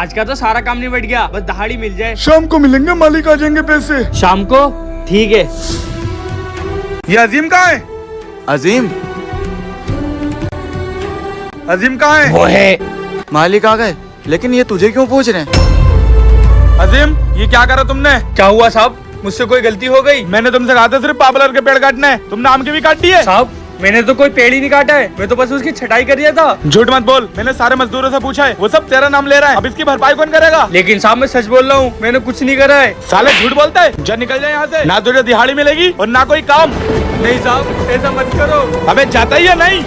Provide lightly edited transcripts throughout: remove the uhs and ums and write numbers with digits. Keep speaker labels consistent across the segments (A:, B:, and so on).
A: आज का तो सारा काम निबट गया, बस दहाड़ी मिल जाए।
B: शाम को मिलेंगे, मालिक आ जाएंगे पैसे।
A: शाम को? ठीक है।
B: ये अजीम कहाँ है?
C: अजीम?
B: अजीम कहाँ है?
A: वो है।
C: मालिक आ गए, लेकिन ये तुझे क्यों पूछ रहे हैं?
B: अजीम, ये क्या करा तुमने?
A: क्या हुआ साहब? मुझसे कोई गलती हो गई?
B: मैंने तुमसे कहा था सिर्फ पॉपुलर के पेड़ काटना है, तुमने आम के भी काट दिए।
A: साहब मैंने तो कोई पेड़ ही नहीं काटा है, मैं तो बस उसकी छटाई कर दिया था।
B: झूठ मत बोल, मैंने सारे मजदूरों से पूछा है, वो सब तेरा नाम ले रहा है। अब इसकी भरपाई कौन करेगा?
A: लेकिन साहब मैं सच बोल रहा हूँ, मैंने कुछ नहीं करा है।
B: साले झूठ बोलता है, जा निकल जाए यहाँ से। ना तुझे दिहाड़ी मिलेगी और ना कोई काम।
A: नहीं साहब ऐसा मत करो।
B: अबे जाता ही है नहीं?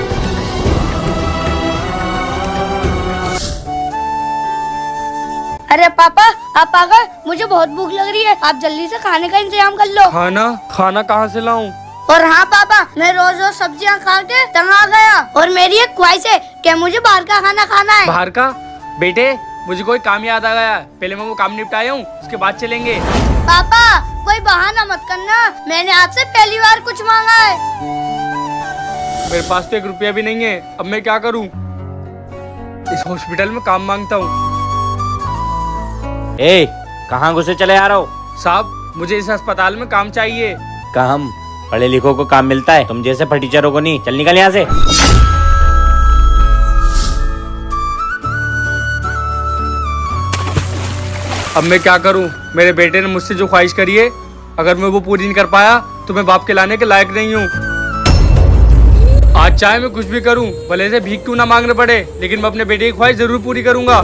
D: अरे पापा आप आ गए, मुझे बहुत भूख लग रही है, आप जल्दी से खाने का इंतजाम कर लो।
A: खाना कहाँ से लाऊं?
D: और हाँ पापा, मैं रोज रोज सब्जियाँ खा के तंग आ गया और मेरी एक ख्वाहिश है कि मुझे बाहर का खाना खाना है।
A: बाहर का? बेटे मुझे कोई काम याद आ गया, पहले मैं वो काम निपटाया हूँ, उसके बाद चलेंगे।
D: पापा कोई बहाना मत करना, मैंने आपसे पहली बार कुछ मांगा है।
A: मेरे पास तो 1 रुपया भी नहीं है, अब मैं क्या करूँ? इस हॉस्पिटल में काम मांगता हूँ।
E: ए, कहाँ घुसे चले आ रहा हो?
A: साहब मुझे इस अस्पताल में काम चाहिए।
E: काम? पढ़े लिखों को काम मिलता है, तुम जैसे फटीचरों को नहीं। चल निकल यहाँ से।
A: अब मैं क्या करूं? मेरे बेटे ने मुझसे जो ख्वाहिश करी है, अगर मैं वो पूरी नहीं कर पाया तो मैं बाप के लाने के लायक नहीं हूँ। आज चाहे मैं कुछ भी करूं, भले से भीख क्यों ना मांगने पड़े, लेकिन मैं अपने बेटे की ख्वाहिश जरूर पूरी करूंगा।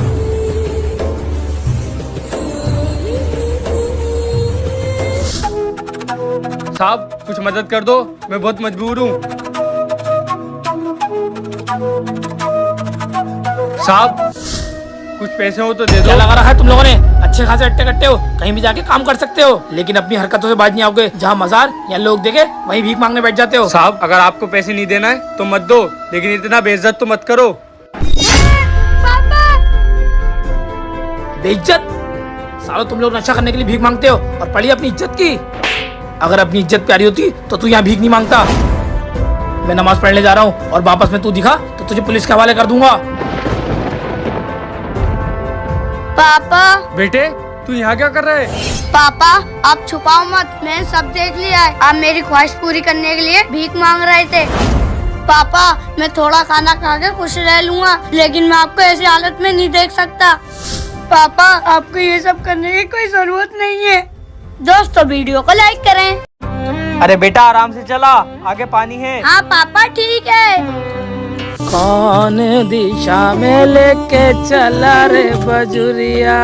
A: साहब कुछ मदद कर दो, मैं बहुत मजबूर हूँ। साहब कुछ पैसे हो तो दे दो।
F: क्या लगा रखा है तुम लोगों ने? अच्छे खासे अट्टे कट्टे हो, कहीं भी जाके काम कर सकते हो, लेकिन अपनी हरकतों से बाज नहीं आओगे। जहाँ मजार या लोग देखे वहीं भीख मांगने बैठ जाते हो।
A: साहब अगर आपको पैसे नहीं देना है तो मत दो, लेकिन इतना बेइज्जत तो मत करो।
F: बेइज्जत? सालों तुम लोग नशा करने के लिए भीख मांगते हो और पड़ी अपनी इज्जत की। अगर अपनी इज्जत प्यारी होती तो तू यहाँ भीख नहीं मांगता। मैं नमाज पढ़ने जा रहा हूँ और वापस में तू दिखा तो तुझे पुलिस के हवाले कर दूंगा।
D: पापा।
A: बेटे तू यहाँ क्या कर रहा है?
D: पापा आप छुपाओ मत, मैंने सब देख लिया है। आप मेरी ख्वाहिश पूरी करने के लिए भीख मांग रहे थे। पापा मैं थोड़ा खाना खा के खुश रह लूंगा, लेकिन मैं आपको ऐसी हालत में नहीं देख सकता। पापा आपको ये सब करने की कोई जरूरत नहीं है। दोस्तों वीडियो को लाइक करें।
A: अरे बेटा आराम से चला, आगे पानी है।
D: हाँ पापा ठीक है।
F: कौन दिशा में लेके चला रे बजुरिया।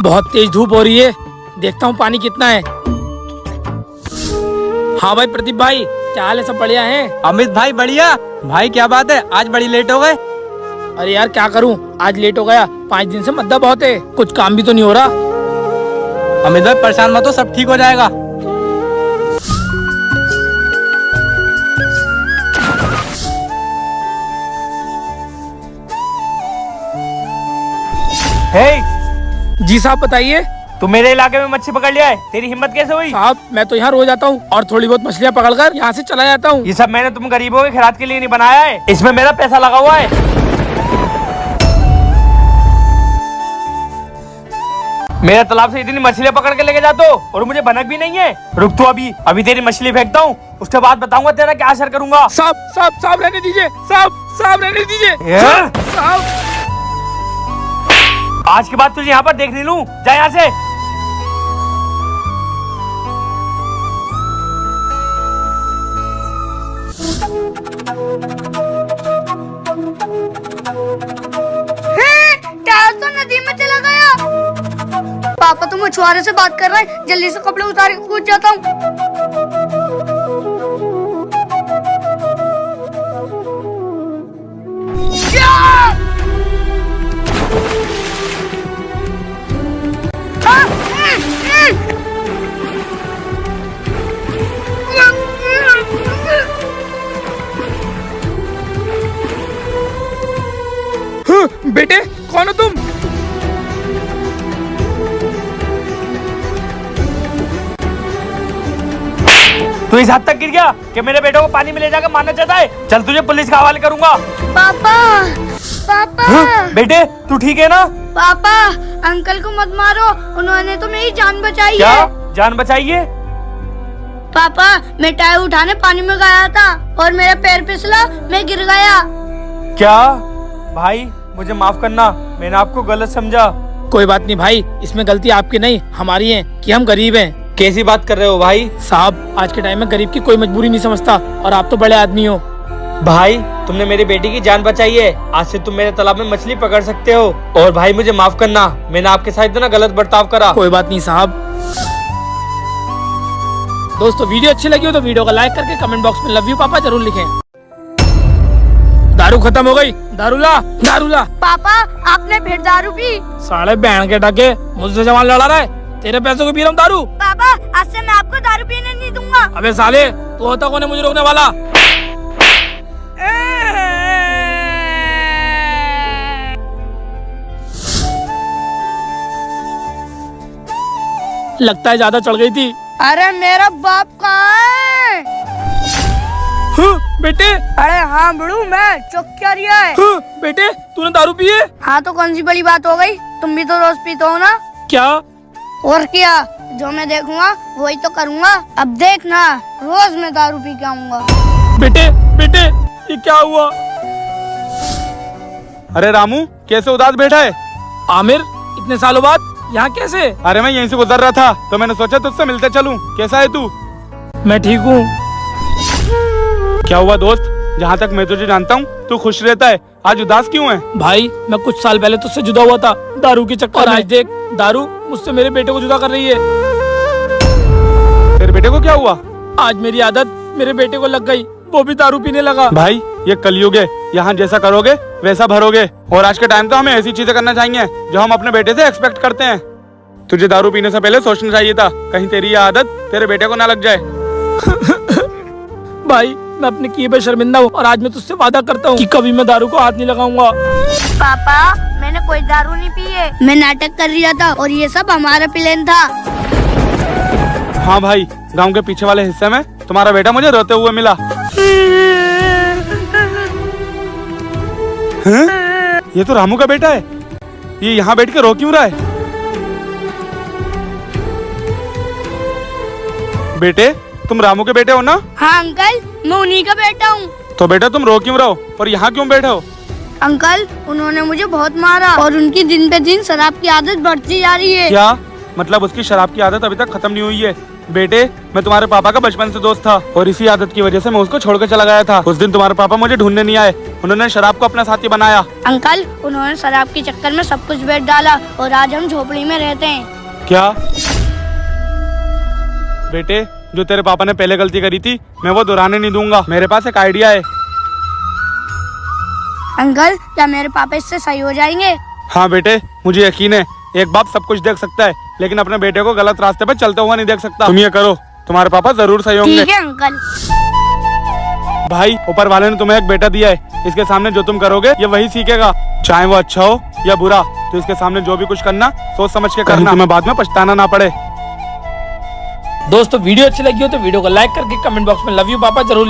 F: बहुत तेज धूप हो रही है, देखता हूँ पानी कितना है। हाँ भाई प्रदीप भाई, क्या हाल है? सब बढ़िया है?
A: अमित भाई बढ़िया। भाई क्या बात है, आज बड़ी लेट हो गए?
F: अरे यार क्या करूँ, आज लेट हो गया। 5 दिन से मद्दा बहुत है, कुछ काम भी तो नहीं हो रहा।
A: अमित भाई परेशान मत हो, सब ठीक हो जाएगा। हे
F: जी साहब बताइए।
A: तू मेरे इलाके में मच्छी पकड़ लिया है, तेरी हिम्मत कैसे हुई?
F: साहब मैं तो यहाँ रोज आता हूँ और थोड़ी बहुत मछलियाँ पकड़कर यहाँ से चला जाता हूँ।
A: ये सब मैंने तुम गरीबों के खैरात के लिए नहीं बनाया है, इसमें मेरा पैसा लगा हुआ है। मेरे तालाब से इतनी मछलियाँ पकड़ के लेके जाते हो और मुझे भनक भी नहीं है। रुक तो अभी तेरी मछली फेंकता हूँ, उसके बाद बताऊंगा तेरा क्या असर करूंगा।
F: साहब रहने दीजिए, साहब रहने दीजिए। साहब
A: आज के बाद तुझे यहाँ पर देख नहीं लूं, जा यहाँ से।
D: टायर तो नदी में चला गया। पापा तो मछुआरे से बात कर रहे हैं, जल्दी से कपड़े उतार के कूद जाता हूँ।
F: बेटे कौन हो तुम?
A: तू इस हद तक गिर गया कि मेरे बेटे को पानी में ले जाकर मारना चाहता है। चल तुझे पुलिस के हवाले करूंगा।
D: पापा पापा
A: बेटे तू ठीक है ना?
D: पापा अंकल को मत मारो, उन्होंने तो मेरी जान बचाई
A: क्या
D: है।
A: जान बचाइए?
D: पापा मैं टायर उठाने पानी में गया था और मेरा पैर फिसला, मैं गिर गया।
A: क्या? भाई मुझे माफ करना, मैंने आपको गलत समझा।
F: कोई बात नहीं भाई, इसमें गलती आपकी नहीं हमारी है कि हम गरीब हैं।
A: कैसी बात कर रहे हो भाई?
F: साहब आज के टाइम में गरीब की कोई मजबूरी नहीं समझता और आप तो बड़े आदमी हो।
A: भाई तुमने मेरी बेटी की जान बचाई है, आज से तुम मेरे तालाब में मछली पकड़ सकते हो। और भाई मुझे माफ करना, मैंने आपके साथ इतना गलत बर्ताव करा।
F: कोई बात नहीं साहब। दोस्तों वीडियो अच्छी लगी हो तो वीडियो को लाइक करके कमेंट बॉक्स में लव यू पापा जरूर लिखें। दारू खत्म हो गई, दारू ला दारू ला।
D: पापा आपने फिर दारू पी?
F: साले बहन के टाके मुझसे जवान लड़ा रहा है, तेरे पैसों को पी रहा हूँ दारू।
D: पापा आज से मैं आपको दारू पीने नहीं दूंगा।
F: अबे साले तू होता कौन है मुझे रोकने वाला? लगता है ज्यादा चढ़ गई थी।
D: अरे मेरा बाप कहाँ है?
F: बेटे
D: अरे हाँ बड़ू, मैं चुप क्या रिया है?
F: बेटे तूने दारू पी है?
D: हाँ तो कौन सी बड़ी बात हो गई, तुम भी तो रोज पीते हो ना।
F: क्या?
D: और क्या, जो मैं देखूंगा वही तो करूंगा। अब देखना रोज मैं दारू पी के आऊंगा।
F: बेटे बेटे ये क्या हुआ?
B: अरे रामू कैसे उदास बैठा है?
F: आमिर इतने सालों बाद यहाँ कैसे?
B: अरे मैं यहीं से गुजर रहा था तो मैंने सोचा तुझसे मिलते चलूं। कैसा है तू?
F: मैं ठीक हूँ।
B: क्या हुआ दोस्त, जहाँ तक मैं तुझे जानता हूँ तू खुश रहता है, आज उदास क्यों है?
F: भाई मैं कुछ साल पहले तुझसे जुदा हुआ था दारू के चक्कर में। आज देख दारू मुझसे मेरे बेटे को जुदा कर रही है।
B: तेरे बेटे को क्या हुआ?
F: आज मेरी आदत मेरे बेटे को लग गई, वो भी दारू पीने लगा।
B: भाई ये कलयुग है, यहाँ जैसा करोगे वैसा भरोगे। और आज के टाइम तो हमें ऐसी चीजें करना चाहिए जो हम अपने बेटे से एक्सपेक्ट करते हैं। तुझे दारू पीने से पहले सोचना चाहिए था, कहीं तेरी ये आदत तेरे बेटे को ना लग जाए।
F: भाई मैं अपने किए पे शर्मिंदा हूँ और आज मैं तुझसे वादा करता हूँ कि कभी मैं दारू को हाथ नहीं लगाऊंगा।
D: पापा मैंने कोई दारू नहीं पी है, मैं नाटक कर रहा था और ये सब हमारा प्लान था।
B: हाँ भाई, गांव के पीछे वाले हिस्से में तुम्हारा बेटा मुझे रोते हुए मिला। ये तो रामू का बेटा है, ये यहाँ बैठ के रो क्यों रहा है? बेटे तुम रामू के बेटे हो ना?
D: हाँ अंकल मैं उन्हीं का बेटा हूँ।
B: तो बेटा तुम रो क्यों रहो और यहाँ क्यों बैठे हो?
D: अंकल उन्होंने मुझे बहुत मारा और उनकी दिन पे दिन शराब की आदत बढ़ती जा रही है।
B: क्या मतलब उसकी शराब की आदत अभी तक खत्म नहीं हुई है? बेटे मैं तुम्हारे पापा का बचपन से दोस्त था और इसी आदत की वजह से मैं उसको छोड़कर चला गया था। उस दिन तुम्हारे पापा मुझे ढूंढने नहीं आए, उन्होंने शराब को अपना साथी बनाया।
D: अंकल उन्होंने शराब के चक्कर में सब कुछ बेच डाला और आज हम झोपड़ी में रहते हैं।
B: क्या? बेटे जो तेरे पापा ने पहले गलती करी थी मैं वो दोहराने नहीं दूंगा। मेरे पास एक आइडिया है।
D: अंकल क्या मेरे पापा इससे सही हो जाएंगे?
B: हाँ बेटे मुझे यकीन है, एक बाप सब कुछ देख सकता है लेकिन अपने बेटे को गलत रास्ते पर चलता हुआ नहीं देख सकता। तुम ये करो, तुम्हारे पापा जरूर सही होंगे।
D: ठीक है अंकल।
B: भाई ऊपर वाले ने तुम्हें एक बेटा दिया है, इसके सामने जो तुम करोगे ये वही सीखेगा, चाहे वो अच्छा हो या बुरा। तो इसके सामने जो भी कुछ करना सोच समझ के करना, तुम्हें बाद में पछताना ना पड़े।
F: दोस्तों वीडियो अच्छी लगी हो तो वीडियो को लाइक करके कमेंट बॉक्स में लव यू पापा जरूर लिखें।